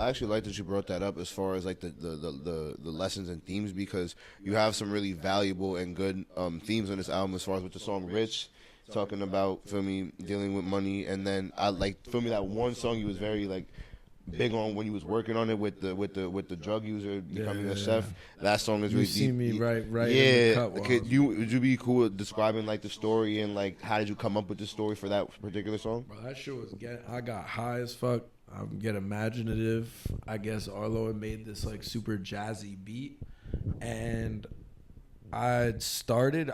I actually like that you brought that up as far as like the lessons and themes, because you have some really valuable and good themes on this album, as far as with the song "Rich," talking about, feel me, dealing with money, and then I like, feel me, that one song you was very like big on when you was working on it with the drug user becoming a chef. That song is You really see deep. me right in the Yeah, cut. would you be cool with describing like the story and like how did you come up with the story for that particular song? Bro, that shit was I got high as fuck. I get imaginative. I guess Arlo had made this like super jazzy beat, and I just started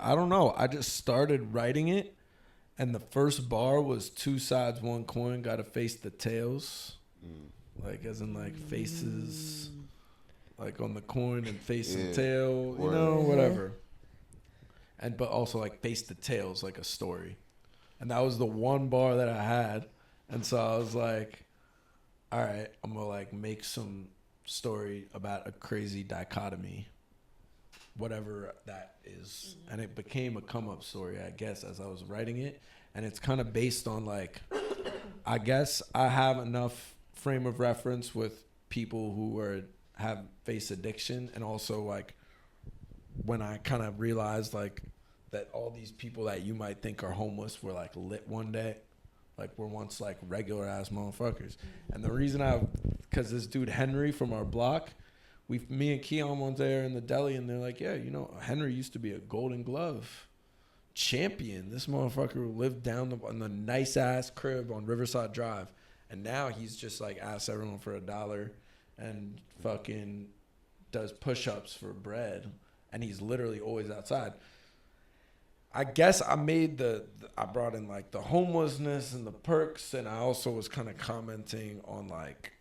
writing it, and the first bar was two sides, one coin, gotta face the tails. Like as in like faces, like on the coin and face and tail, you know, whatever. And but also like face the tails like a story. And that was the one bar that I had. And so I was like, all right, I'm gonna like make some story about a crazy dichotomy, whatever that is. And it became a come up story, I guess, as I was writing it. And it's kind of based on like, I guess I have enough frame of reference with people who have face addiction, and also like when I kind of realized like that all these people that you might think are homeless were like lit one day, like were once like regular ass motherfuckers. And the reason because this dude Henry from our block, me and Keon went there in the deli, and they're like, yeah, you know, Henry used to be a Golden Glove champion. This motherfucker lived down on the nice ass crib on Riverside Drive. And now he's just like asks everyone for $1 and fucking does push-ups for bread. And he's literally always outside. I guess I brought in like the homelessness and the perks. And I also was kind of commenting on like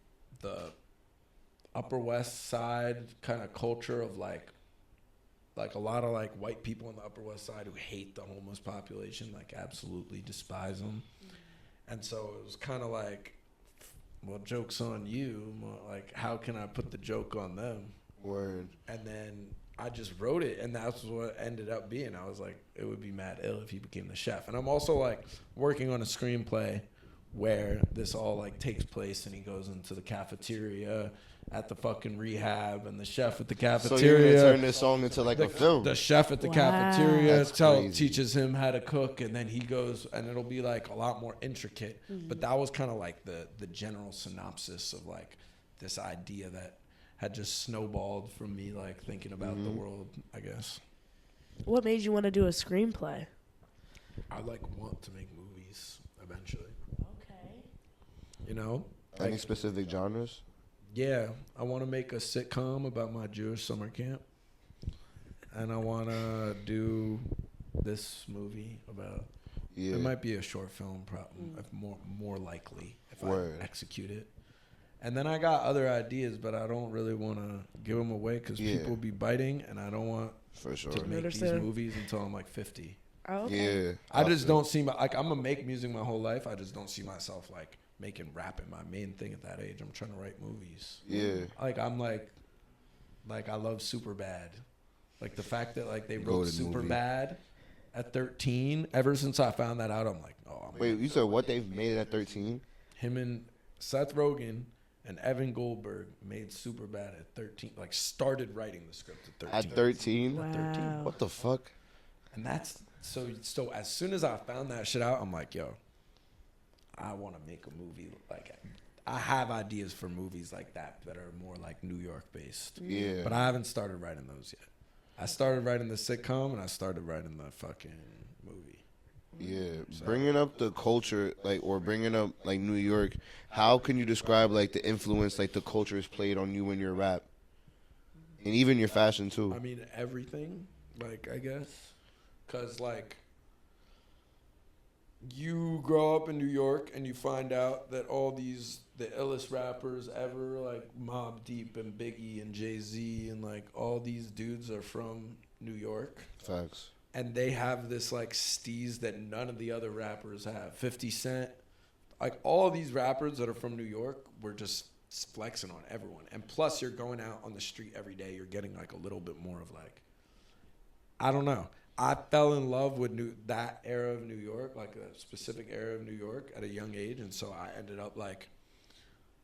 the Upper West Side kind of culture of like a lot of like white people on the Upper West Side who hate the homeless population, like absolutely despise them. And so it was kind of like, well, joke's on you. Like, how can I put the joke on them? Word. And then I just wrote it, and that's what it ended up being. I was like, it would be mad ill if he became the chef. And I'm also like working on a screenplay where this all like takes place, and he goes into the cafeteria at the fucking rehab, and the chef at the cafeteria. So you're gonna turn this song into like a film. The chef at the cafeteria teaches him how to cook, and then he goes, and it'll be like a lot more intricate. But that was kind of like the general synopsis of like this idea that had just snowballed from me like thinking about the world, I guess. What made you want to do a screenplay? I like want to make movies eventually. Okay. You know? Any like, specific genres? Yeah, I want to make a sitcom about my Jewish summer camp, and I want to do this movie about. Yeah. It might be a short film, more likely if I execute it. And then I got other ideas, but I don't really want to give them away because people be biting, and I don't want to make these movies until I'm like 50. Oh, okay. Yeah, I just don't see like I'm gonna make music my whole life. I just don't see myself like making rap my main thing at that age. I'm trying to write movies. Yeah. Like I'm like I love Superbad. Like the fact that like they wrote Superbad at 13. Ever since I found that out, I'm like, oh. Wait, you said what? They've made it at 13? Him and Seth Rogen and Evan Goldberg made Superbad at 13. Like started writing the script at 13. At 13? Wow. At 13. What the fuck? And that's so as soon as I found that shit out, I'm like, yo, I want to make a movie like I have ideas for movies like that are more like New York based. Yeah. But I haven't started writing those yet. I started writing the sitcom and I started writing the fucking movie. Yeah. So. Bringing up the culture, like, or bringing up like New York, how can you describe like the influence like the culture has played on you in your rap? And even your fashion too. I mean, everything, like, I guess. Because, like, you grow up in New York and you find out that all the illest rappers ever, like Mobb Deep and Biggie and Jay-Z and, like, all these dudes are from New York. Facts. And they have this, like, steez that none of the other rappers have. 50 Cent. Like, all these rappers that are from New York were just flexing on everyone. And plus, you're going out on the street every day. You're getting, like, a little bit more of, like, I don't know. I fell in love with that era of New York, like a specific era of New York at a young age. And so I ended up like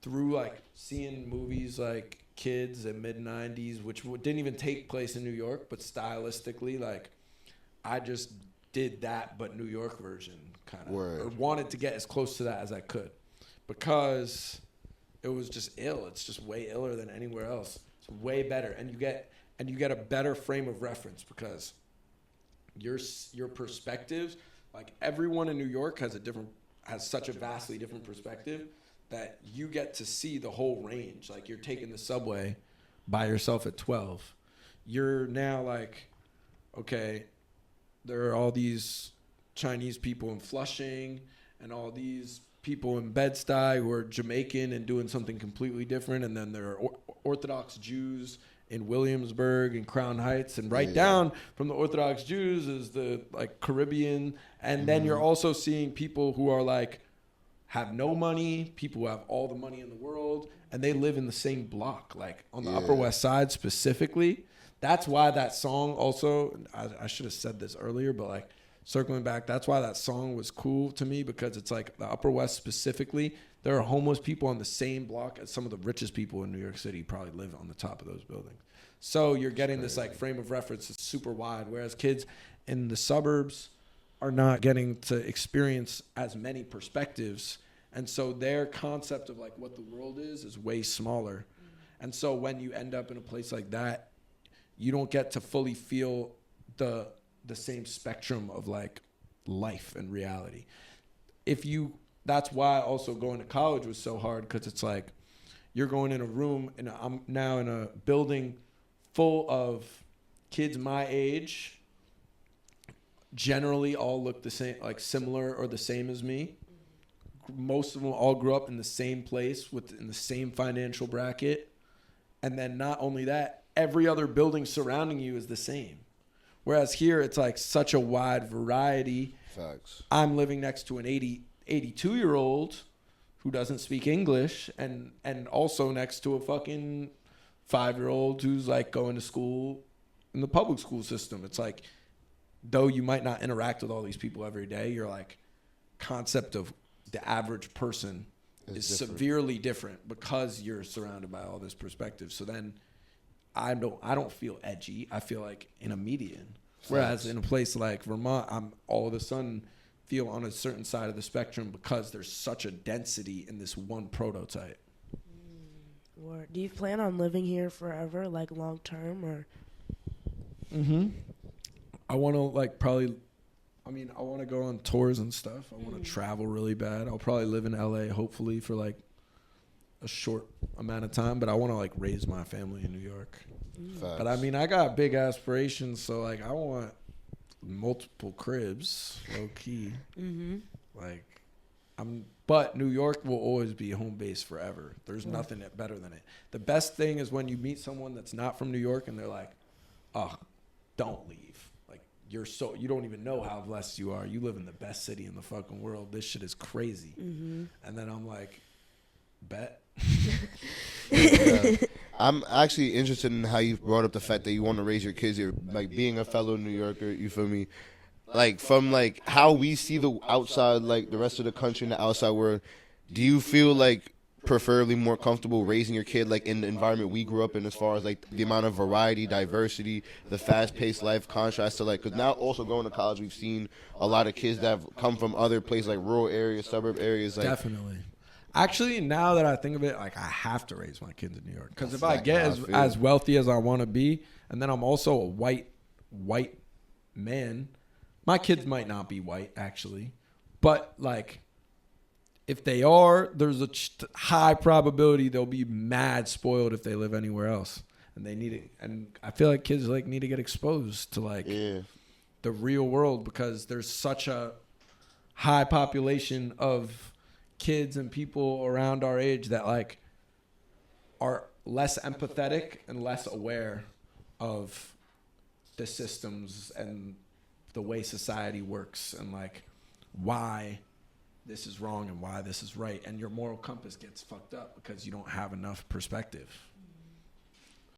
through like seeing movies like Kids in mid 90s, which didn't even take place in New York, but stylistically, like I just did that, but New York version kind of, or wanted to get as close to that as I could, because it was just ill. It's just way iller than anywhere else. It's way better, and you get a better frame of reference because your perspectives, like everyone in New York has such a vastly different perspective that you get to see the whole range. Like you're taking the subway by yourself at 12. You're now like, okay, there are all these Chinese people in Flushing and all these people in Bed-Stuy who are Jamaican and doing something completely different. And then there are Orthodox Jews in Williamsburg and Crown Heights, and down from the Orthodox Jews is the like Caribbean. And then you're also seeing people who are like, have no money, people who have all the money in the world, and they live in the same block, like on the Upper West Side specifically. That's why that song also, I should have said this earlier, but like circling back, that's why that song was cool to me, because it's like the Upper West specifically, there are homeless people on the same block as some of the richest people in New York City probably live on the top of those buildings. So you're getting this like frame of reference that's super wide, whereas kids in the suburbs are not getting to experience as many perspectives. And so their concept of like what the world is way smaller. And so when you end up in a place like that, you don't get to fully feel the same spectrum of like life and reality. That's why also going to college was so hard, because it's like you're going in a room, and I'm now in a building full of kids my age, generally all look the same, like similar or the same as me. Most of them all grew up in the same place in the same financial bracket. And then not only that, every other building surrounding you is the same. Whereas here, it's like such a wide variety. Facts. I'm living next to an 82-year-old who doesn't speak English, and also next to a fucking 5-year-old who's like going to school in the public school system. It's like, though you might not interact with all these people every day, your like concept of the average person is severely different because you're surrounded by all this perspective. So then I don't feel edgy. I feel like in a median. Whereas in a place like Vermont, I'm all of a sudden feel on a certain side of the spectrum because there's such a density in this one prototype. Do you plan on living here forever, like long term, or? I want to like I want to go on tours and stuff. I want to travel really bad. I'll probably live in LA, hopefully, for like a short amount of time, but I want to like raise my family in New York. Facts. But I mean, I got big aspirations, so like I want multiple cribs, low key. Like but New York will always be home base forever. There's nothing better than it. The best thing is when you meet someone that's not from New York and they're like, "Oh, don't leave. Like you don't even know how blessed you are. You live in the best city in the fucking world. This shit is crazy." And then I'm like, bet. Yeah. I'm actually interested in how you brought up the fact that you want to raise your kids here, like being a fellow New Yorker. You feel me? Like from like how we see the outside, like the rest of the country and the outside world. Do you feel like preferably more comfortable raising your kid like in the environment we grew up in, as far as like the amount of variety, diversity, the fast-paced life, contrast to like, because now also going to college, we've seen a lot of kids that have come from other places like rural areas, suburb areas. Like, definitely. Actually, now that I think of it, like I have to raise my kids in New York, because if I get as wealthy as I want to be, and then I'm also a white man, my kids might not be white actually, but like if they are, there's a high probability they'll be mad spoiled if they live anywhere else, and they need it. And I feel like kids like need to get exposed to like the real world, because there's such a high population of kids and people around our age that like are less empathetic and less aware of the systems and the way society works, and like why this is wrong and why this is right, and your moral compass gets fucked up because you don't have enough perspective.